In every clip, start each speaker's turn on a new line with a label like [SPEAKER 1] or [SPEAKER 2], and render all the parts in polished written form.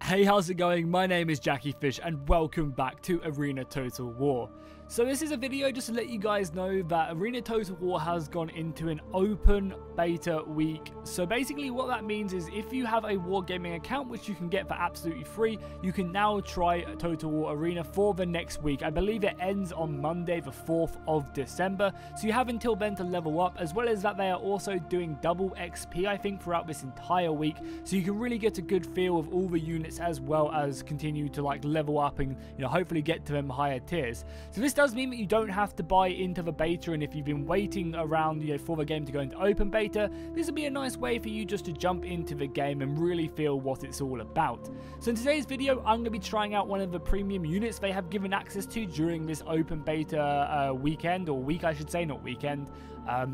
[SPEAKER 1] Hey, how's it going? My name is jackiefishhh and welcome back to Arena Total War. So this is a video just to let you guys know that Arena Total War has gone into an open beta week. So basically what that means is if you have a Wargaming account, which you can get for absolutely free, you can now try Total War Arena for the next week. I believe it ends on Monday the 4th of December. So you have until then to level up, as well as that they are also doing double XP, I think, throughout this entire week. So you can really get a good feel of all the units as well as continue to like level up and, you know, hopefully get to them higher tiers. So this does mean that you don't have to buy into the beta, and if you've been waiting around, you know, for the game to go into open beta, this will be a nice way for you just to jump into the game and really feel what it's all about. So in today's video, I'm going to be trying out one of the premium units they have given access to during this open beta weekend, or week I should say, not weekend.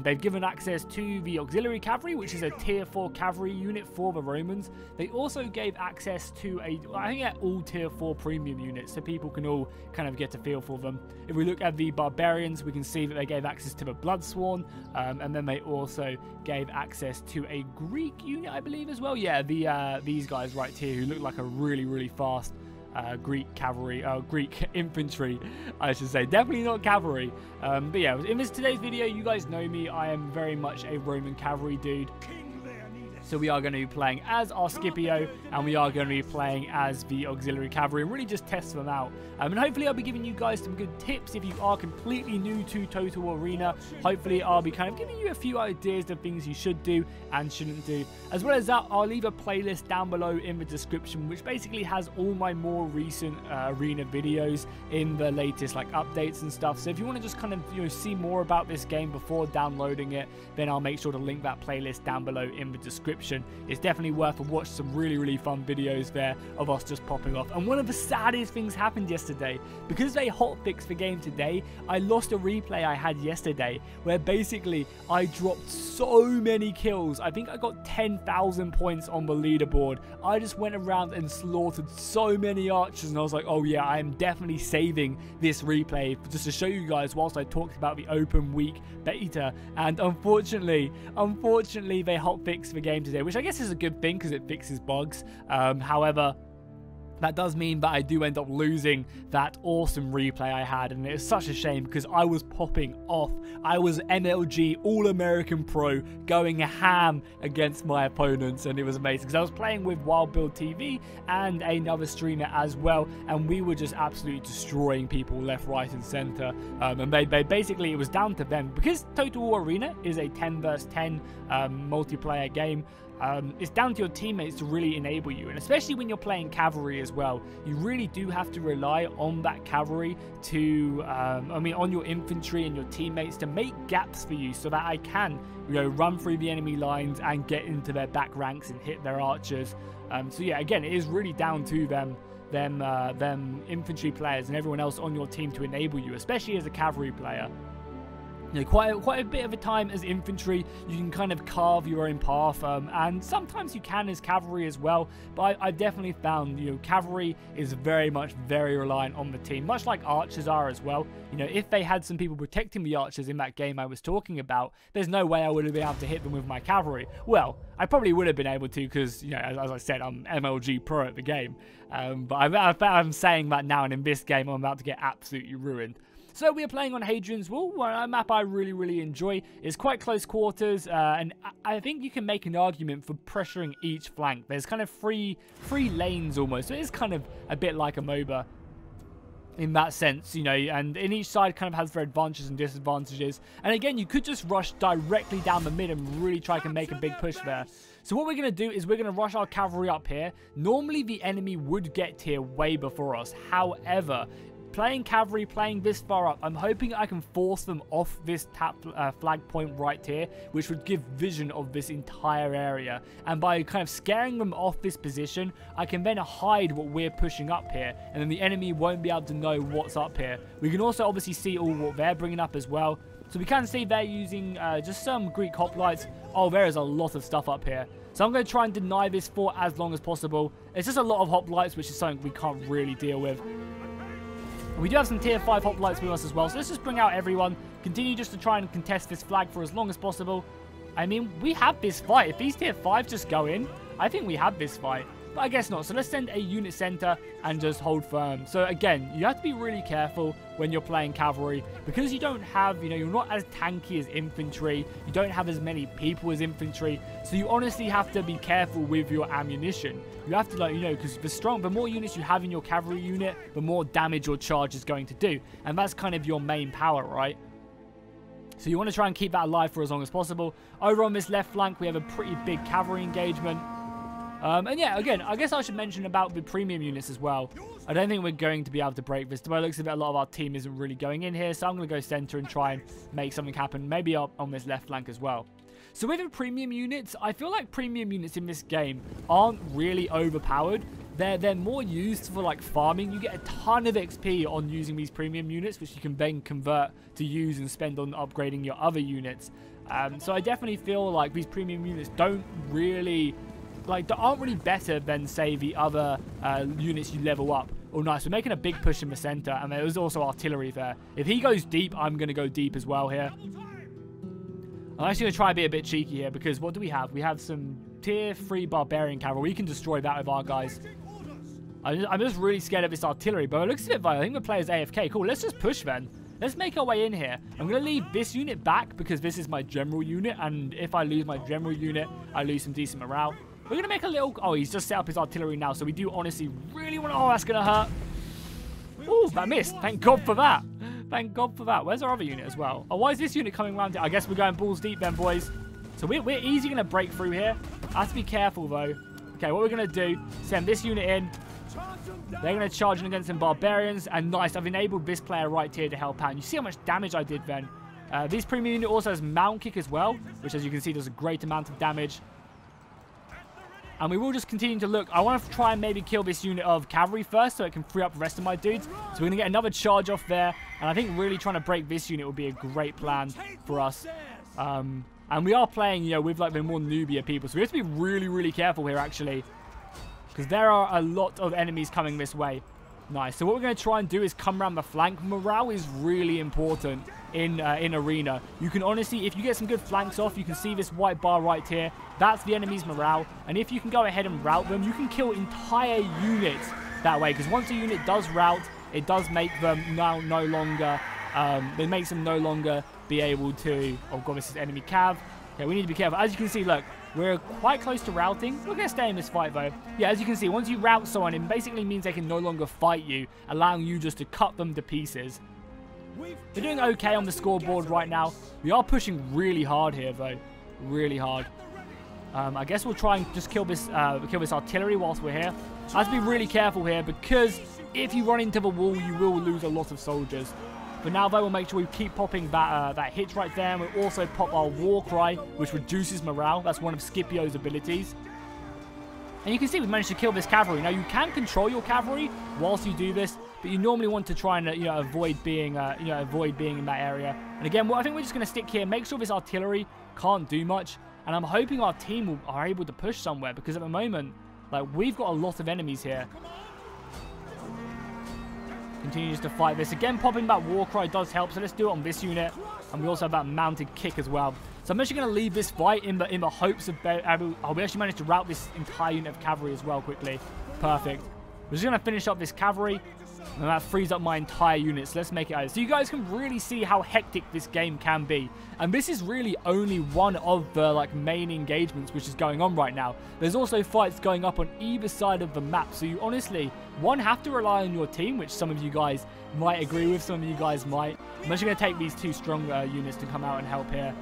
[SPEAKER 1] They've given access to the Auxiliary Cavalry, which is a tier 4 cavalry unit for the Romans. They also gave access to I think they're all tier 4 premium units, so people can all kind of get a feel for them. If we look at the Barbarians, we can see that they gave access to the Bloodsworn, and then they also gave access to a Greek unit, I believe, as well. Yeah, these guys right here who look like a really fast Greek cavalry, Greek infantry, I should say. Definitely not cavalry. But yeah, in today's video, you guys know me. I am very much a Roman cavalry dude. So we are going to be playing as our Scipio, and we are going to be playing as the Auxiliary Cavalry, and really just test them out. And hopefully I'll be giving you guys some good tips if you are completely new to Total Arena. Hopefully I'll be kind of giving you a few ideas of things you should do and shouldn't do. As well as that, I'll leave a playlist down below in the description, which basically has all my more recent Arena videos in the latest like updates and stuff. So if you want to just kind of, you know, see more about this game before downloading it, then I'll make sure to link that playlist down below in the description. It's definitely worth a watch. Some really fun videos there of us just popping off. And one of the saddest things happened yesterday. Because they hotfixed the game today, I lost a replay I had yesterday where basically I dropped so many kills. I think I got 10,000 points on the leaderboard. I just went around and slaughtered so many archers, and I was like, oh yeah, I am definitely saving this replay just to show you guys whilst I talked about the open week beta. And unfortunately they hotfixed the game today, which I guess is a good thing because it fixes bugs. However, that does mean that I do end up losing that awesome replay I had, and it's such a shame because I was popping off. I was MLG All-American Pro going ham against my opponents, and it was amazing because I was playing with Wild Build TV and another streamer as well, and we were just absolutely destroying people left, right and center. And they basically, it was down to them because Total War Arena is a 10 vs 10 multiplayer game. It's down to your teammates to really enable you, and especially when you're playing cavalry as well, you really do have to rely on that cavalry to on your infantry and your teammates to make gaps for you so that I can, you know, run through the enemy lines and get into their back ranks and hit their archers. So yeah, again, it is really down to them infantry players and everyone else on your team to enable you, especially as a cavalry player. You know, quite a bit of a time as infantry, you can kind of carve your own path, and sometimes you can as cavalry as well, but I've definitely found, you know, cavalry is very reliant on the team, much like archers are as well. You know, if they had some people protecting the archers in that game I was talking about, there's no way I would have been able to hit them with my cavalry. Well, I probably would have been able to because, you know, as I said, I'm MLG Pro at the game, but I'm saying that now, and in this game I'm about to get absolutely ruined. So we are playing on Hadrian's Wall, a map I really enjoy. It's quite close quarters, and I think you can make an argument for pressuring each flank. There's kind of three lanes almost, so it is kind of a bit like a MOBA in that sense, you know, and in each side kind of has their advantages and disadvantages. And again, you could just rush directly down the mid and really try to make a big push there. So what we're going to do is we're going to rush our cavalry up here. Normally the enemy would get here way before us. However, playing cavalry, playing this far up, I'm hoping I can force them off this flag point right here, which would give vision of this entire area. And by kind of scaring them off this position, I can then hide what we're pushing up here, and then the enemy won't be able to know what's up here. We can also obviously see all what they're bringing up as well. So we can see they're using just some Greek hoplites. Oh, there is a lot of stuff up here. So I'm going to try and deny this for as long as possible. It's just a lot of hoplites, which is something we can't really deal with. We do have some tier 5 hoplites with us as well, so let's just bring out everyone, continue just to try and contest this flag for as long as possible. I mean, we have this fight. If these tier 5s just go in, I think we have this fight. but I guess not. So let's send a unit center and just hold firm. So again, you have to be really careful when you're playing cavalry because you don't have, you know, you're not as tanky as infantry. You don't have as many people as infantry. So you honestly have to be careful with your ammunition. You have to, like, you know, because the more units you have in your cavalry unit, the more damage your charge is going to do. And that's kind of your main power, right? So you want to try and keep that alive for as long as possible. Over on this left flank, we have a pretty big cavalry engagement. And yeah, again, I guess I should mention about the premium units as well. I don't think we're going to be able to break this. By the looks of it, a lot of our team isn't really going in here. So I'm going to go center and try and make something happen. Maybe up on this left flank as well. So with the premium units, I feel like premium units in this game aren't really overpowered. They're more used for like farming. You get a ton of XP on using these premium units, which you can then convert to use and spend on upgrading your other units. So I definitely feel like these premium units don't really, like, they aren't really better than, say, the other units you level up. Oh, nice. We're making a big push in the center, and there's also artillery there. If he goes deep, I'm going to go deep as well here. I'm actually going to try and be a bit cheeky here, because what do we have? We have some tier 3 barbarian cavalry. We can destroy that with our guys. I'm just really scared of this artillery, but it looks a bit violent. I think the player's AFK. Cool, let's just push then. Let's make our way in here. I'm going to leave this unit back because this is my general unit, and if I lose my general unit, I lose some decent morale. We're going to make a little... Oh, he's just set up his artillery now, so we do honestly really want to... Oh, that's going to hurt. Oh, that missed. Thank God for that. Thank God for that. Where's our other unit as well? Oh, why is this unit coming around? I guess we're going balls deep then, boys. So we're easily going to break through here. I have to be careful, though. Okay, what we're going to do, send this unit in. They're going to charge in against some barbarians. And nice, I've enabled this player right here to help out. And you see how much damage I did then. This premium unit also has mount kick as well, which, as you can see, does a great amount of damage. And we will just continue to look. I want to try and maybe kill this unit of cavalry first so it can free up the rest of my dudes. So we're going to get another charge off there. And I think really trying to break this unit would be a great plan for us. And we are playing, you know, with like the more newbie people. So we have to be really, really careful here, actually. Because there are a lot of enemies coming this way. Nice. So what we're going to try and do is come around the flank. Morale is really important in Arena. You can honestly, if you get some good flanks off, you can see this white bar right here. That's the enemy's morale. And if you can go ahead and rout them, you can kill entire units that way. Because once a unit does rout, it does make them now no longer... it makes them no longer be able to... Oh god, this is enemy cav. Okay, we need to be careful. As you can see, look, we're quite close to routing. We're going to stay in this fight, though. Yeah, as you can see, once you rout someone, it basically means they can no longer fight you, allowing you just to cut them to pieces. We're doing okay on the scoreboard right now. We are pushing really hard here, though. Really hard. I guess we'll try and just kill this artillery whilst we're here. I have to be really careful here, because if you run into the wall, you will lose a lot of soldiers. But now, though, we'll make sure we keep popping that hit right there. And we'll also pop our war cry, which reduces morale. That's one of Scipio's abilities. And you can see we've managed to kill this cavalry. Now, you can control your cavalry whilst you do this, but you normally want to try and avoid being in that area. And again, I think we're just going to stick here, make sure this artillery can't do much. And I'm hoping our team are able to push somewhere, because at the moment, like, we've got a lot of enemies here. Continues to fight this. Again, popping that war cry does help, so let's do it on this unit. And we also have that mounted kick as well. So I'm actually going to leave this fight in the hopes of... Oh, we actually managed to rout this entire unit of cavalry as well quickly. Perfect. We're just going to finish up this cavalry. And that frees up my entire unit. So let's make it out. So you guys can really see how hectic this game can be. And this is really only one of the main engagements which is going on right now. There's also fights going up on either side of the map. So you honestly, one, have to rely on your team, which some of you guys might agree with, some of you guys might. I'm actually going to take these two strong units to come out and help here.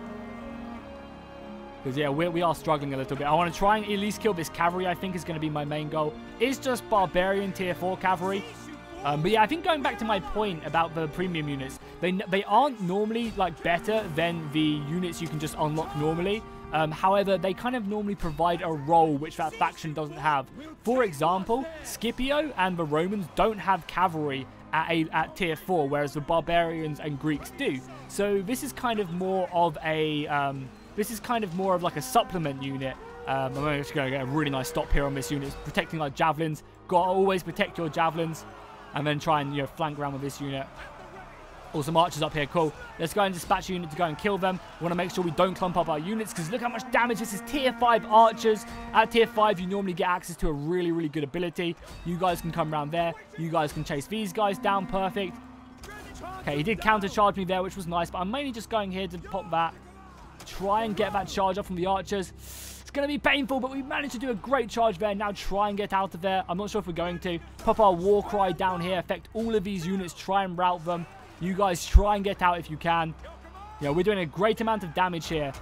[SPEAKER 1] Because, yeah, we are struggling a little bit. I want to try and at least kill this cavalry, I think, is going to be my main goal. It's just barbarian tier 4 cavalry. But yeah, I think going back to my point about the premium units, they aren't normally better than the units you can just unlock normally. However, they kind of normally provide a role which that faction doesn't have. For example, Scipio and the Romans don't have cavalry at tier 4, whereas the barbarians and Greeks do. So this is kind of more of a like a supplement unit. I'm just going to get a really nice stop here on this unit. It's protecting like javelins. Got to always protect your javelins. And then try and, flank around with this unit. Awesome archers up here, cool. Let's go and dispatch a unit to go and kill them. We want to make sure we don't clump up our units because look how much damage. This is tier 5 archers. At tier 5, you normally get access to a really, really good ability. You guys can come around there. You guys can chase these guys down. Perfect. Okay, he did counter charge me there, which was nice, but I'm mainly just going here to pop that. Try and get that charge off from the archers. It's going to be painful, but we managed to do a great charge there. Now try and get out of there. I'm not sure if we're going to. Pop our war cry down here. Affect all of these units. Try and rout them. You guys try and get out if you can. Yeah, we're doing a great amount of damage here.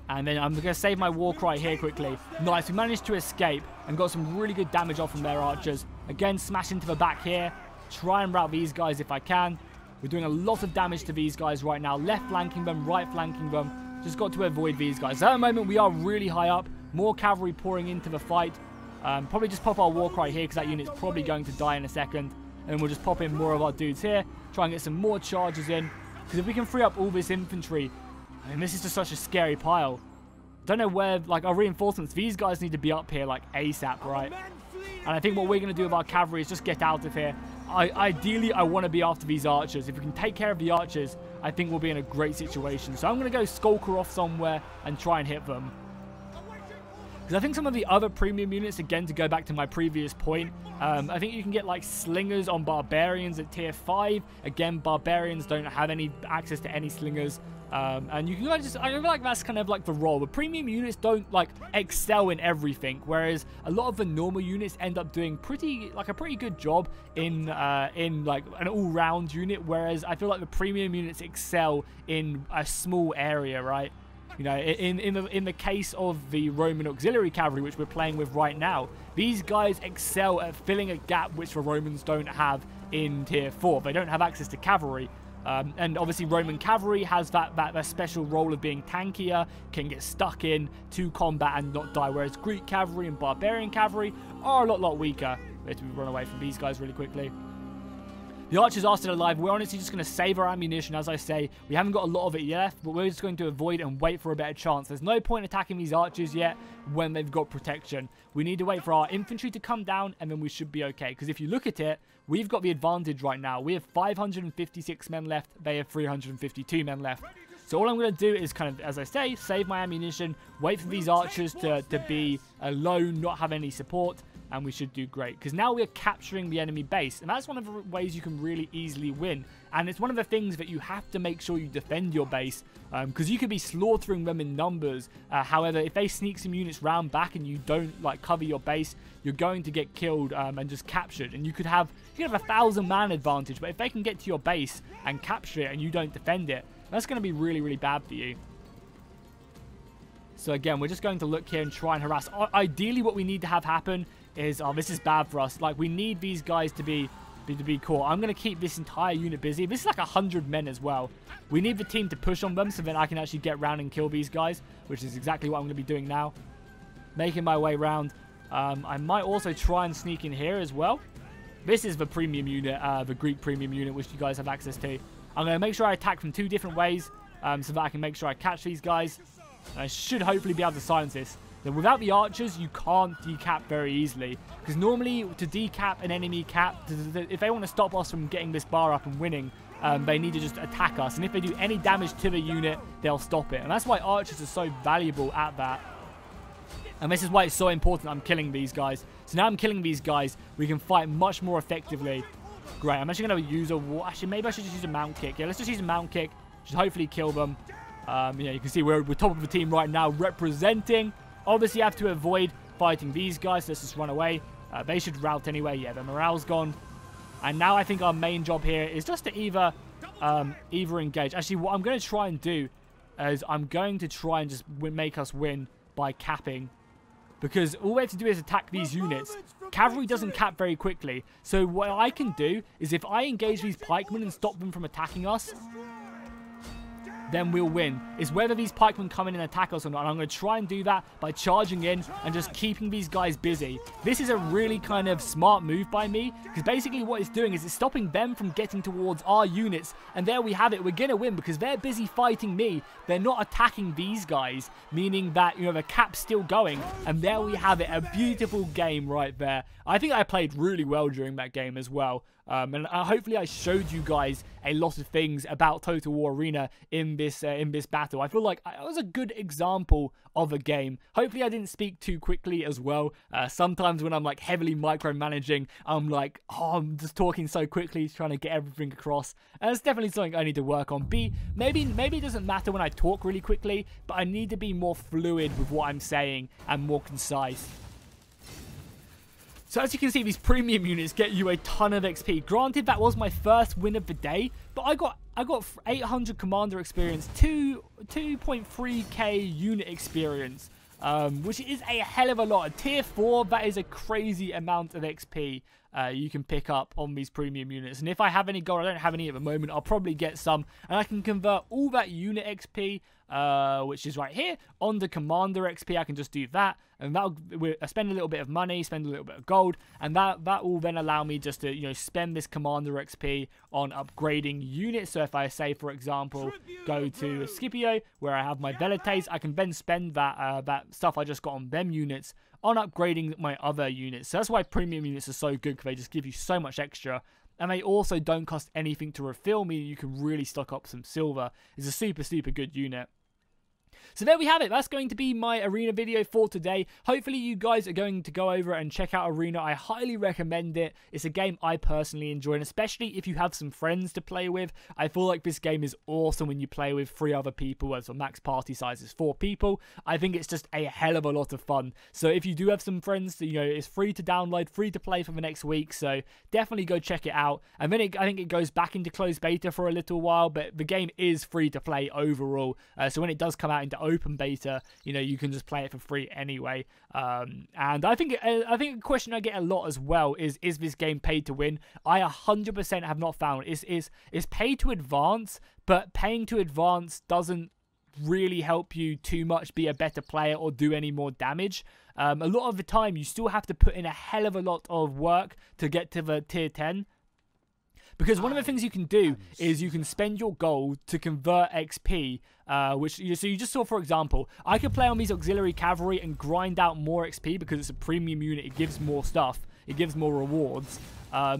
[SPEAKER 1] And then I'm going to save my war cry here quickly. Nice. We managed to escape and got some really good damage off from their archers. Again, smash into the back here. Try and rout these guys if I can. We're doing a lot of damage to these guys right now. Left flanking them, right flanking them. Just got to avoid these guys. At the moment, we are really high up. More cavalry pouring into the fight. Probably just pop our war cry here because that unit's probably going to die in a second. And we'll just pop in more of our dudes here. Try and get some more charges in. Because if we can free up all this infantry, I mean, this is just such a scary pile. Don't know where, like, our reinforcements, these guys need to be up here, like, ASAP, right? And I think what we're going to do with our cavalry is just get out of here. Ideally, I want to be after these archers. If we can take care of the archers, I think we'll be in a great situation. So I'm going to go skulker off somewhere and try and hit them. Because I think some of the other premium units, again, to go back to my previous point, I think you can get, like, slingers on barbarians at tier 5. Again, barbarians don't have any access to any slingers. And you can just, I feel like that's kind of like the role. The premium units don't like excel in everything, whereas a lot of the normal units end up doing a pretty good job in like an all-round unit, whereas I feel like the premium units excel in a small area, right? You know, in the case of the Roman auxiliary cavalry, which we're playing with right now, these guys excel at filling a gap which the Romans don't have in tier 4. They don't have access to cavalry. And obviously Roman cavalry has that special role of being tankier, can get stuck in to combat and not die, whereas Greek cavalry and barbarian cavalry are a lot weaker. We have to run away from these guys really quickly. The archers are still alive. We're honestly just going to save our ammunition, as I say. We haven't got a lot of it left, but we're just going to avoid and wait for a better chance. There's no point attacking these archers yet when they've got protection. We need to wait for our infantry to come down, and then we should be okay. Because if you look at it, we've got the advantage right now. We have 556 men left. They have 352 men left. So all I'm going to do is kind of, as I say, save my ammunition, wait for these archers to be alone, not have any support, and we should do great. Because now we're capturing the enemy base, and that's one of the ways you can really easily win. And it's one of the things that you have to make sure you defend your base, because you could be slaughtering them in numbers. However, if they sneak some units round back and you don't like cover your base, you're going to get killed and just captured. And you could have 1,000-man advantage, but if they can get to your base and capture it and you don't defend it, that's going to be really bad for you. So again, we're just going to look here and try and harass. Ideally, what we need to have happen is, oh, this is bad for us. Like, we need these guys to be caught. I'm going to keep this entire unit busy. This is like 100 men as well. We need the team to push on them so then I can actually get round and kill these guys, which is exactly what I'm going to be doing now. Making my way round. I might also try and sneak in here as well. This is the premium unit, the Greek premium unit, which you guys have access to. I'm going to make sure I attack from 2 different ways so that I can make sure I catch these guys. I should hopefully be able to silence this. Now, without the archers, you can't decap very easily. Because normally, to decap an enemy cap, if they want to stop us from getting this bar up and winning, they need to just attack us. And if they do any damage to the unit, they'll stop it. And that's why archers are so valuable at that. And this is why it's so important I'm killing these guys. So now I'm killing these guys, we can fight much more effectively. Great, I'm actually going to use a... Actually, maybe I should just use a mount kick. Yeah, let's just use a mount kick. Should hopefully kill them. Yeah, you can see we're top of the team right now, representing. Obviously, you have to avoid fighting these guys. Let's just run away. They should rout anyway. Yeah, their morale's gone. And now I think our main job here is just to either engage. Actually, what I'm going to try and do is I'm going to try and just make us win by capping. Because all we have to do is attack these units. Cavalry doesn't cap very quickly. So what I can do is if I engage these pikemen and stop them from attacking us, then we'll win. It's whether these pikemen come in and attack us or not, and I'm going to try and do that by charging in and just keeping these guys busy. This is a really kind of smart move by me, because basically what it's doing is it's stopping them from getting towards our units, and there we have it. We're going to win because they're busy fighting me. They're not attacking these guys, meaning that, you know, the cap's still going, and there we have it. A beautiful game right there. I think I played really well during that game as well. And hopefully I showed you guys a lot of things about Total War Arena in this battle. I feel like it was a good example of a game. Hopefully I didn't speak too quickly as well. Sometimes when I'm like heavily micromanaging, I'm like, oh, I'm just talking so quickly, trying to get everything across. And it's definitely something I need to work on. Maybe it doesn't matter when I talk really quickly, but I need to be more fluid with what I'm saying and more concise. So as you can see, these premium units get you a ton of XP. Granted, that was my first win of the day, but I got 800 commander experience, 2.3k unit experience, which is a hell of a lot. At tier 4, that is a crazy amount of XP you can pick up on these premium units. And if I have any gold, I don't have any at the moment, I'll probably get some, and I can convert all that unit XP, which is right here, on the commander XP. I can just do that, and that'll spend a little bit of money, spend a little bit of gold, and that will then allow me just to, you know, spend this commander XP on upgrading units. So if I say, for example, go to Scipio, where I have my Velites, I can then spend that stuff I just got on them units on upgrading my other units. So that's why premium units are so good, because they just give you so much extra. And they also don't cost anything to refill, meaning you can really stock up some silver. It's a super, super good unit. So there we have it. That's going to be my Arena video for today. Hopefully you guys are going to go over and check out Arena. I highly recommend it. It's a game I personally enjoy, and especially if you have some friends to play with. I feel like this game is awesome when you play with 3 other people, as the max party size is 4 people. I think it's just a hell of a lot of fun. So if you do have some friends, you know, it's free to download, free to play for the next week. So definitely go check it out. And then I think it goes back into closed beta for a little while, but the game is free to play overall. So when it does come out into open beta, you know, you can just play it for free anyway. And I think a question I get a lot as well is this game paid to win? I 100% have not found it's paid to advance, but paying to advance doesn't really help you too much be a better player or do any more damage. A lot of the time you still have to put in a hell of a lot of work to get to the tier 10. Because one of the things you can do is you can spend your gold to convert XP, so you just saw, for example, I could play on these auxiliary cavalry and grind out more XP because it's a premium unit. It gives more stuff. It gives more rewards.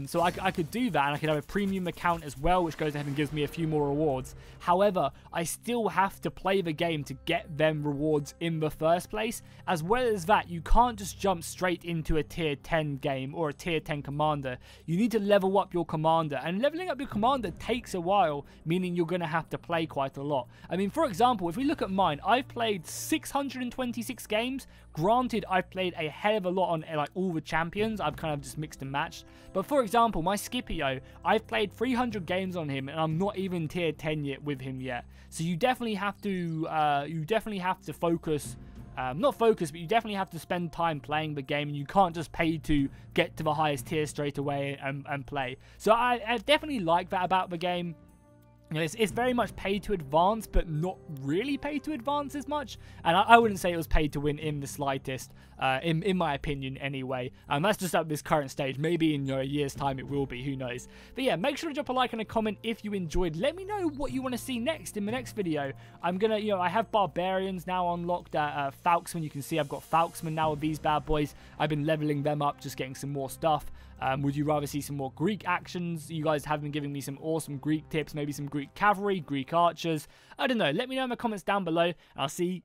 [SPEAKER 1] So I could do that, and I could have a premium account as well, which goes ahead and gives me a few more rewards. However, I still have to play the game to get them rewards in the first place. As well as that, you can't just jump straight into a tier 10 game or a tier 10 commander. You need to level up your commander, and leveling up your commander takes a while, meaning you're going to have to play quite a lot. I mean, for example, if we look at mine, I've played 626 games. Granted, I've played a hell of a lot on like all the champions. I've kind of just mixed and matched. But for example, my Scipio, I've played 300 games on him, and I'm not even tier 10 yet with him yet. So you definitely have to focus. Not focus, but you definitely have to spend time playing the game, and you can't just pay to get to the highest tier straight away and play. So I definitely like that about the game. You know, it's very much paid to advance, but not really paid to advance as much. And I wouldn't say it was paid to win in the slightest, in my opinion anyway. That's just at this current stage. Maybe in a year's time it will be, who knows. But yeah, make sure to drop a like and a comment if you enjoyed. Let me know what you want to see next in the next video. I'm going to, I have Barbarians now unlocked at Falksman. You can see I've got Falksman now with these bad boys. I've been leveling them up, just getting some more stuff. Would you rather see some more Greek actions? You guys have been giving me some awesome Greek tips, maybe some Greek cavalry, Greek archers. I don't know. Let me know in the comments down below, and I'll see